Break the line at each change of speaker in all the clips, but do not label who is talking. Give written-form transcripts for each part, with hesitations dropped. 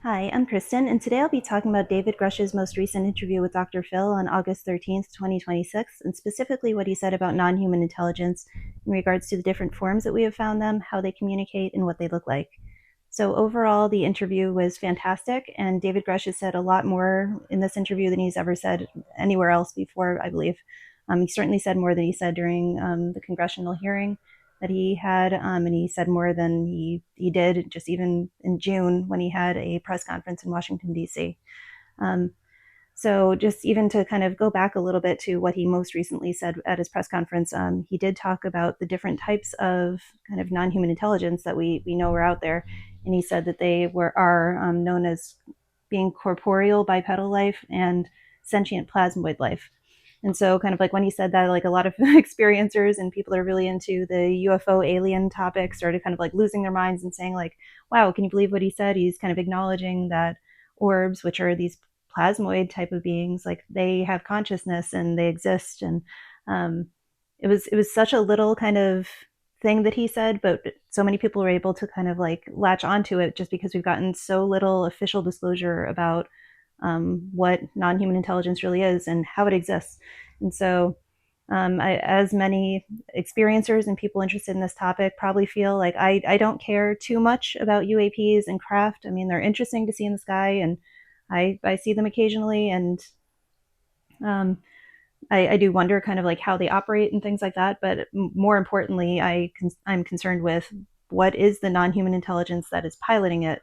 Hi, I'm Kristen, and today I'll be talking about David Grusch's most recent interview with Dr. Phil on August 13th, 2026, and specifically what he said about non-human intelligence in regards to the different forms that we have found them, how they communicate, and what they look like. So overall, the interview was fantastic, and David Grusch has said a lot more in this interview than he's ever said anywhere else before, I believe. He certainly said more than he said during the congressional hearing that he had, and he said more than he did just even in June when he had a press conference in Washington, D.C. Um, so just even to kind of go back a little bit to what he most recently said at his press conference, he did talk about the different types of kind of non-human intelligence that we know are out there. And he said that they are known as being corporeal bipedal life and sentient plasmoid life. And so kind of like when he said that, like a lot of experiencers and people that are really into the UFO alien topic started kind of like losing their minds and saying like, wow, can you believe what he said? He's kind of acknowledging that orbs, which are these plasmoid type of beings, like they have consciousness and they exist. And um, it was such a little kind of thing that he said, but so many people were able to kind of like latch onto it just because we've gotten so little official disclosure about what non-human intelligence really is and how it exists. And so as many experiencers and people interested in this topic probably feel like I don't care too much about UAPs and craft. I mean, they're interesting to see in the sky, and I see them occasionally, and um, I do wonder kind of like how they operate and things like that. But more importantly, I'm concerned with what is the non-human intelligence that is piloting it.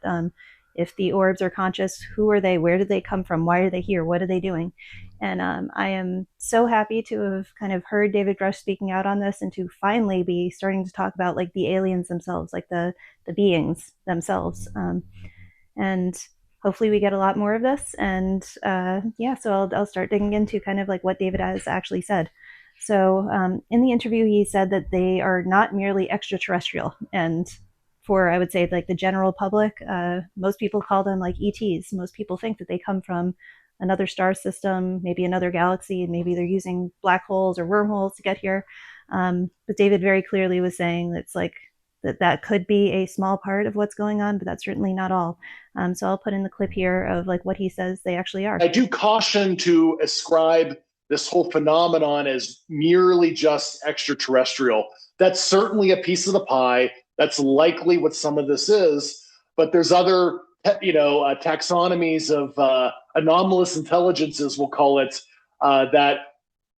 If the orbs are conscious, who are they? Where did they come from? Why are they here? What are they doing? And I am so happy to have kind of heard David Grusch speaking out on this and to finally be starting to talk about like the aliens themselves, like the beings themselves. And hopefully we get a lot more of this. And yeah, so I'll start digging into kind of like what David has actually said. So in the interview, he said that they are not merely extraterrestrial. And for, I would say, like the general public, most people call them like ETs. Most people think that they come from another star system, maybe another galaxy, and maybe they're using black holes or wormholes to get here. But David very clearly was saying that it's like that could be a small part of what's going on, but that's certainly not all. So I'll put in the clip here of like what he says they actually are.
I do caution to ascribe this whole phenomenon as merely just extraterrestrial. That's certainly a piece of the pie. That's likely what some of this is, but there's other, taxonomies of anomalous intelligences, we'll call it, that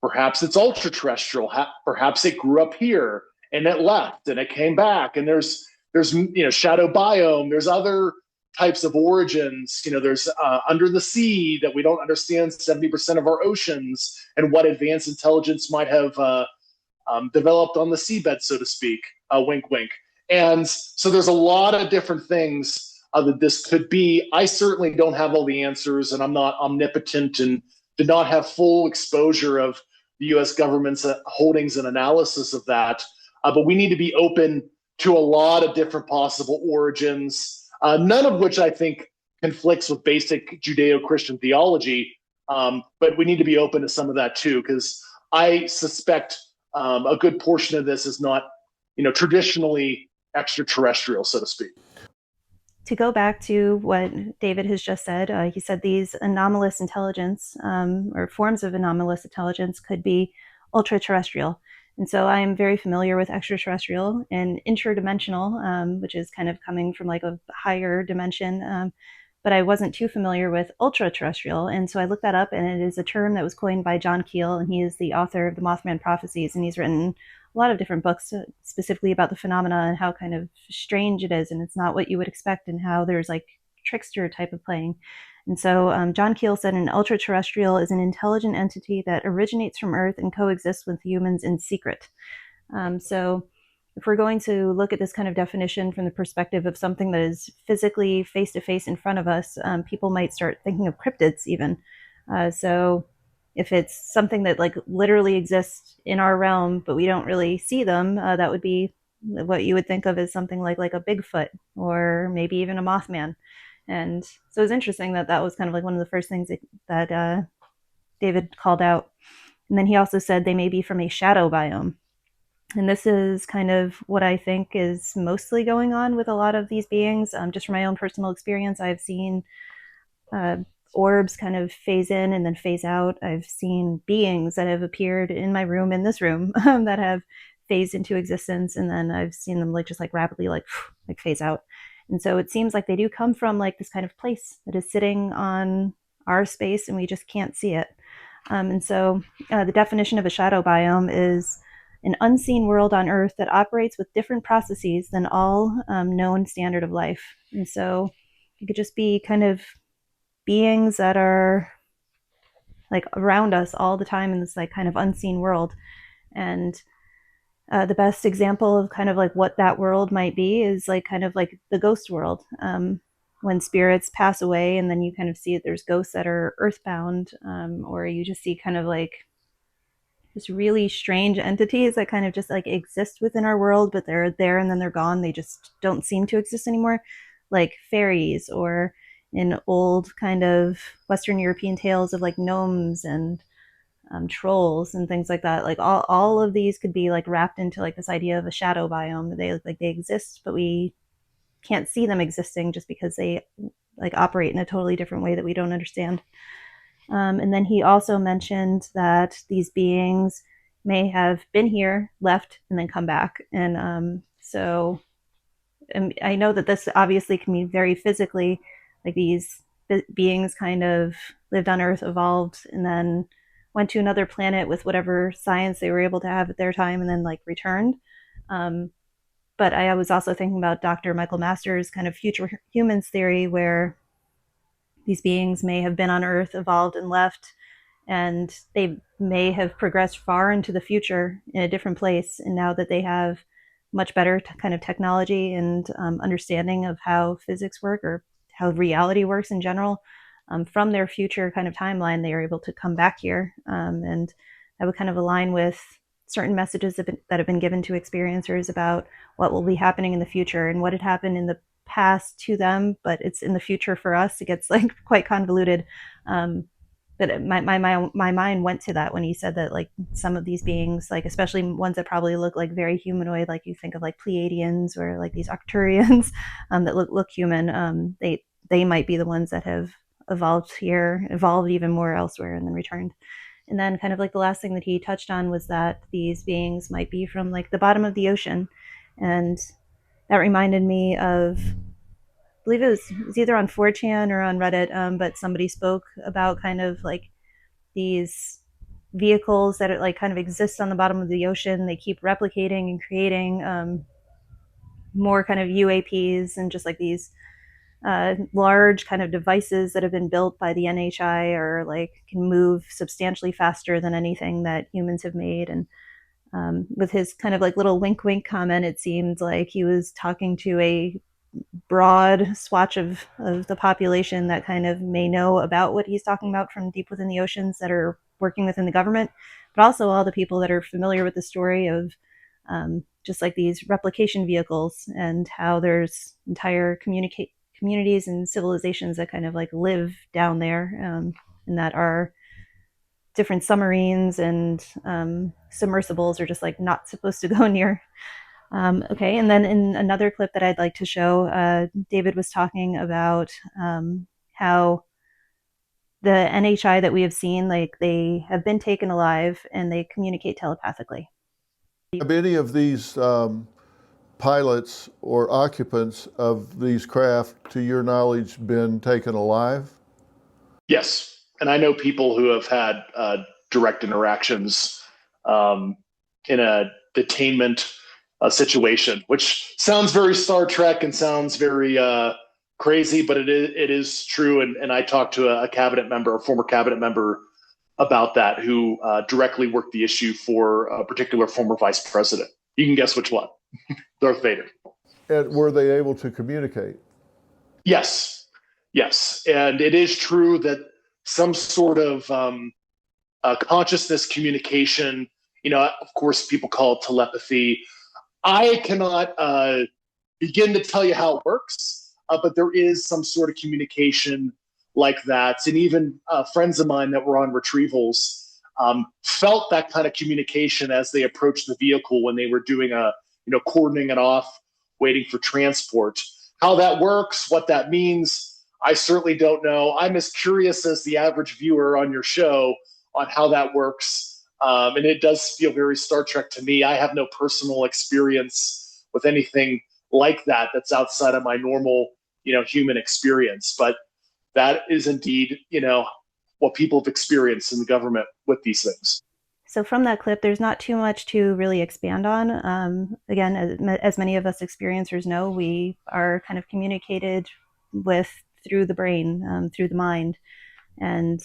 perhaps it's ultra terrestrial. Perhaps it grew up here and it left and it came back. And there's shadow biome. There's other types of origins. There's under the sea that we don't understand 70% of our oceans and what advanced intelligence might have developed on the seabed, so to speak. Wink, wink. And so there's a lot of different things that this could be. I certainly don't have all the answers, and I'm not omnipotent and did not have full exposure of the U.S. government's holdings and analysis of that. But we need to be open to a lot of different possible origins, none of which I think conflicts with basic Judeo-Christian theology. But we need to be open to some of that too, because I suspect a good portion of this is not, traditionally extraterrestrial, so to speak.
To go back to what David has just said, he said these anomalous intelligence or forms of anomalous intelligence could be ultra terrestrial. And so I am very familiar with extraterrestrial and interdimensional, which is kind of coming from like a higher dimension. But I wasn't too familiar with ultra terrestrial. And so I looked that up, and it is a term that was coined by John Keel, and he is the author of the Mothman Prophecies, and he's written a lot of different books specifically about the phenomena and how kind of strange it is, and it's not what you would expect, and how there's like trickster type of playing. And so John Keel said an ultra terrestrial is an intelligent entity that originates from Earth and coexists with humans in secret. So if we're going to look at this kind of definition from the perspective of something that is physically face to face in front of us, people might start thinking of cryptids even. So if it's something that like literally exists in our realm, but we don't really see them, that would be what you would think of as something like a Bigfoot or maybe even a Mothman. And so it's interesting that that was kind of like one of the first things David called out. And then he also said they may be from a shadow biome. And this is kind of what I think is mostly going on with a lot of these beings. Just from my own personal experience, I've seen uh, orbs kind of phase in and then phase out. I've seen beings that have appeared in my room, in this room, that have phased into existence, and then I've seen them like just like rapidly like phase out. And so it seems like they do come from like this kind of place that is sitting on our space, and we just can't see it. And so the definition of a shadow biome is an unseen world on Earth that operates with different processes than all known standard of life. And so it could just be kind of beings that are like around us all the time in this like kind of unseen world. And the best example of kind of like what that world might be is like kind of like the ghost world. When spirits pass away, and then you kind of see that there's ghosts that are earthbound, or you just see kind of like just really strange entities that kind of just like exist within our world, but they're there and then they're gone. They just don't seem to exist anymore, like fairies, or in old kind of Western European tales of like gnomes and trolls and things like that. Like all of these could be like wrapped into like this idea of a shadow biome. They like they exist, but we can't see them existing just because they like operate in a totally different way that we don't understand. And then he also mentioned that these beings may have been here, left, and then come back. And I know that this obviously can be very physically, like these beings kind of lived on Earth, evolved, and then went to another planet with whatever science they were able to have at their time, and then like returned. Um, but I was also thinking about Dr. Michael Masters' kind of future humans theory, where these beings may have been on Earth, evolved, and left, and they may have progressed far into the future in a different place. And now that they have much better kind of technology and understanding of how physics work, or how reality works in general, from their future kind of timeline, they are able to come back here. And that would kind of align with certain messages that have been given to experiencers about what will be happening in the future and what had happened in the past to them, but it's in the future for us. It gets like quite convoluted. But my mind went to that when he said that like some of these beings, like especially ones that probably look like very humanoid, like you think of like Pleiadians or like these Arcturians, that look human. They might be the ones that have evolved here, evolved even more elsewhere, and then returned. And then kind of like the last thing that he touched on was that these beings might be from like the bottom of the ocean. And that reminded me of, I believe it was either on 4chan or on Reddit, but somebody spoke about kind of like these vehicles that are like kind of exist on the bottom of the ocean. They keep replicating and creating more kind of UAPs, and just like these large kind of devices that have been built by the NHI, or like can move substantially faster than anything that humans have made. And with his kind of like little wink wink comment, it seemed like he was talking to a broad swatch of the population that kind of may know about what he's talking about from deep within the oceans, that are working within the government, but also all the people that are familiar with the story of just like these replication vehicles, and how there's entire communities and civilizations that kind of like live down there, and that are different submarines and submersibles are just like not supposed to go near. Okay, and then in another clip that I'd like to show, David was talking about how the NHI that we have seen, like they have been taken alive and they communicate telepathically.
Have any of these pilots or occupants of these craft, to your knowledge, been taken alive?
Yes. And I know people who have had direct interactions um, in a detainment situation, which sounds very Star Trek and sounds very crazy, but it is true. And I talked to a cabinet member, a former cabinet member, about that, who directly worked the issue for a particular former vice president. You can guess which one. Darth Vader.
And were they able to communicate?
Yes. Yes. And it is true that some sort of consciousness communication, of course, people call it telepathy. I cannot begin to tell you how it works, but there is some sort of communication like that. And even friends of mine that were on retrievals felt that kind of communication as they approached the vehicle when they were doing cordoning it off, waiting for transport. How that works, what that means, I certainly don't know. I'm as curious as the average viewer on your show on how that works. And it does feel very Star Trek to me. I have no personal experience with anything like that that's outside of my normal, human experience. But that is indeed, what people have experienced in the government with these things.
So from that clip, there's not too much to really expand on. Again, as many of us experiencers know, we are kind of communicated with through the brain, through the mind. And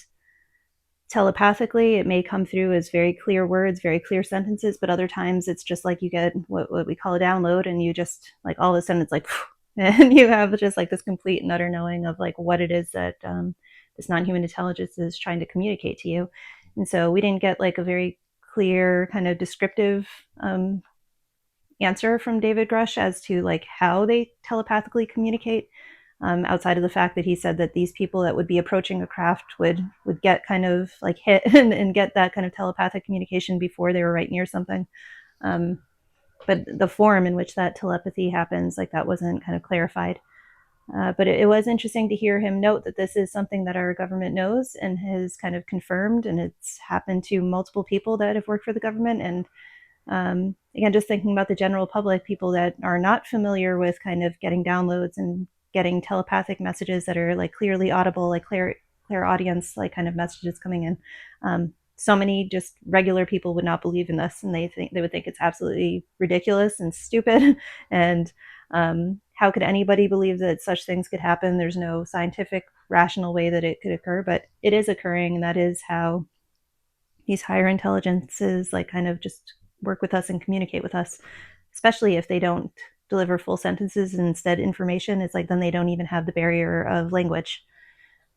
telepathically, it may come through as very clear words, very clear sentences, but other times it's just like you get what we call a download, and you just like all of a sudden it's like, and you have just like this complete and utter knowing of like what it is that this non-human intelligence is trying to communicate to you. And so we didn't get like a very clear kind of descriptive answer from David Grusch as to like how they telepathically communicate. Outside of the fact that he said that these people that would be approaching a craft would get kind of like hit and get that kind of telepathic communication before they were right near something. But the form in which that telepathy happens, like that wasn't kind of clarified. But it was interesting to hear him note that this is something that our government knows and has kind of confirmed, and it's happened to multiple people that have worked for the government. And again, just thinking about the general public, people that are not familiar with kind of getting downloads and getting telepathic messages that are like clearly audible, like clear audience, like kind of messages coming in. So many just regular people would not believe in this, and they would think it's absolutely ridiculous and stupid. And how could anybody believe that such things could happen? There's no scientific, rational way that it could occur, but it is occurring, and that is how these higher intelligences like kind of just work with us and communicate with us, especially if they don't deliver full sentences and instead information. It's like then they don't even have the barrier of language.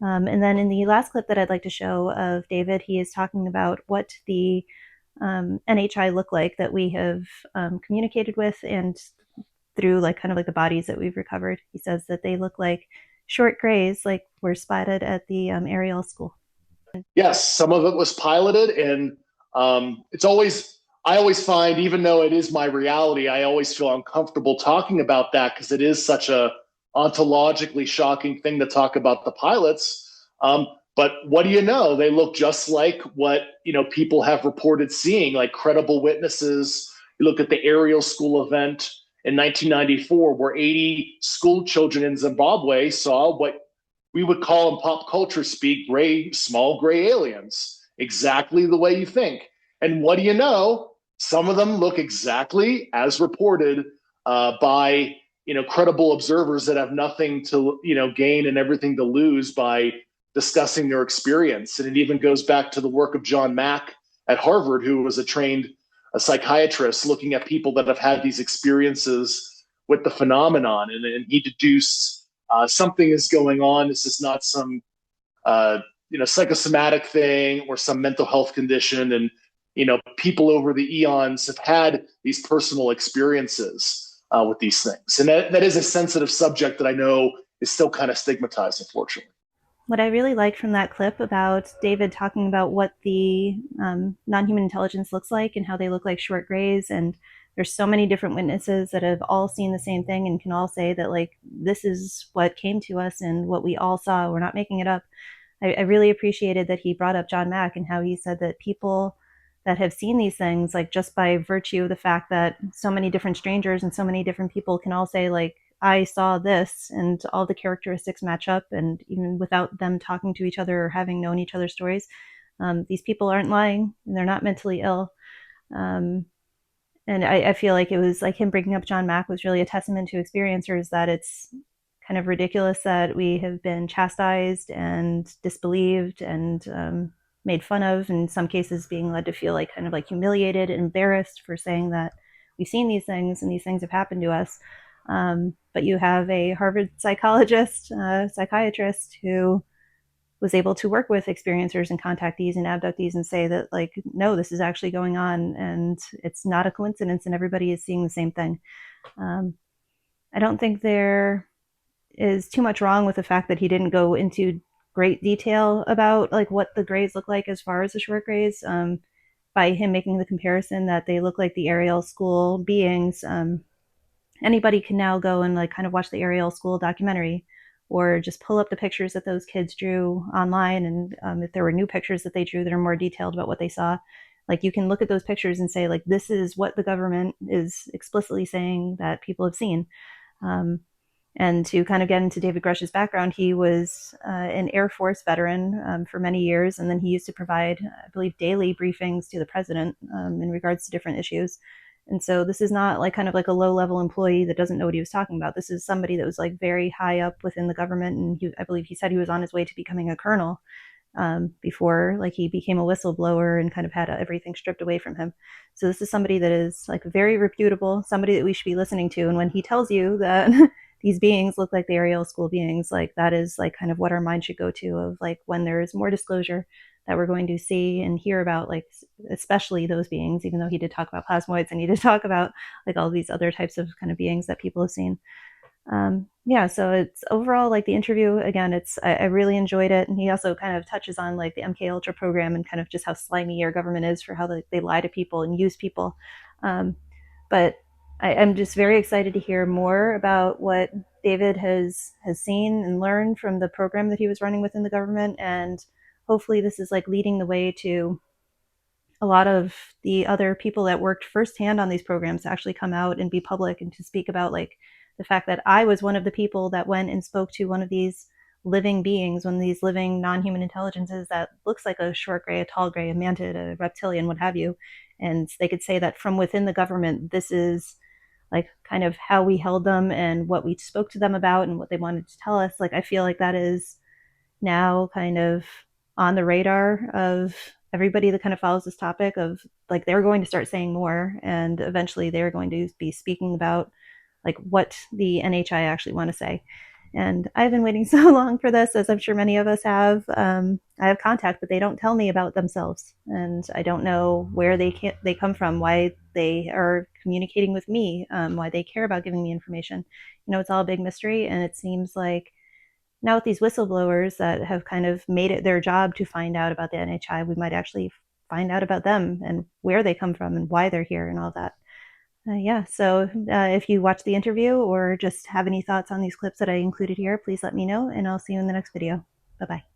And then in the last clip that I'd like to show of David, he is talking about what the NHI look like that we have communicated with, and through like kind of like the bodies that we've recovered. He says that they look like short grays, like were spotted at the Ariel school.
Yes, some of it was piloted, and I always find, even though it is my reality, I always feel uncomfortable talking about that because it is such a ontologically shocking thing to talk about the pilots. But what do you know? They look just like what people have reported seeing, like credible witnesses. You look at the Ariel school event in 1994, where 80 school children in Zimbabwe saw what we would call in pop culture speak small gray aliens, exactly the way you think. And what do you know? Some of them look exactly as reported by credible observers that have nothing to gain and everything to lose by discussing their experience. And it even goes back to the work of John Mack at Harvard, who was a psychiatrist looking at people that have had these experiences with the phenomenon, and he deduced something is going on. This is not some psychosomatic thing or some mental health condition. And people over the eons have had these personal experiences with these things. And that is a sensitive subject that I know is still kind of stigmatized, unfortunately.
What I really liked from that clip about David talking about what the non-human intelligence looks like and how they look like short grays, and there's so many different witnesses that have all seen the same thing and can all say that like this is what came to us and what we all saw. We're not making it up. I really appreciated that he brought up John Mack and how he said that people that have seen these things, like just by virtue of the fact that so many different strangers and so many different people can all say like, I saw this, and all the characteristics match up, and even without them talking to each other or having known each other's stories, these people aren't lying and they're not mentally ill. And I feel like it was like him bringing up John Mack was really a testament to experiencers that it's kind of ridiculous that we have been chastised and disbelieved and made fun of, in some cases being led to feel like kind of like humiliated and embarrassed for saying that we've seen these things and these things have happened to us. But you have a Harvard psychiatrist who was able to work with experiencers and contactees and abductees and say that like, no, this is actually going on and it's not a coincidence and everybody is seeing the same thing. I don't think there is too much wrong with the fact that he didn't go into great detail about like what the grays look like as far as the short grays, by him making the comparison that they look like the Ariel School beings. Anybody can now go and like kind of watch the Ariel School documentary, or just pull up the pictures that those kids drew online, and if there were new pictures that they drew that are more detailed about what they saw, like you can look at those pictures and say like this is what the government is explicitly saying that people have seen. um, and to kind of get into David Grusch's background, he was an Air Force veteran for many years, and then he used to provide, I believe, daily briefings to the president in regards to different issues. And so this is not like kind of like a low-level employee that doesn't know what he was talking about. This is somebody that was like very high up within the government, and I believe he said he was on his way to becoming a colonel before like he became a whistleblower and kind of had everything stripped away from him. So this is somebody that is like very reputable, somebody that we should be listening to. And when he tells you that these beings look like the Ariel School beings, like that is like kind of what our mind should go to, of like when there is more disclosure that we're going to see and hear about, like especially those beings, even though he did talk about plasmoids and he did talk about like all these other types of kind of beings that people have seen. Yeah, so it's overall like the interview again, I really enjoyed it. And he also kind of touches on like the MK Ultra program and kind of just how slimy our government is for how they lie to people and use people. But I'm just very excited to hear more about what David has seen and learned from the program that he was running within the government, and hopefully this is like leading the way to a lot of the other people that worked firsthand on these programs to actually come out and be public and to speak about like the fact that I was one of the people that went and spoke to one of these living beings, one of these living non-human intelligences that looks like a short gray, a tall gray, a mantid, a reptilian, what have you. And they could say that from within the government, this is like kind of how we held them and what we spoke to them about and what they wanted to tell us. Like I feel like that is now kind of on the radar of everybody that kind of follows this topic, of like they're going to start saying more, and eventually they're going to be speaking about like what the NHI actually want to say. And I've been waiting so long for this, as I'm sure many of us have. I have contact, but they don't tell me about themselves, and I don't know where they come from, why they are communicating with me, why they care about giving me information. You know, it's all a big mystery, and it seems like now with these whistleblowers that have kind of made it their job to find out about the NHI, we might actually find out about them and where they come from and why they're here and all that. Yeah, so if you watch the interview or just have any thoughts on these clips that I included here, please let me know, and I'll see you in the next video. Bye-bye.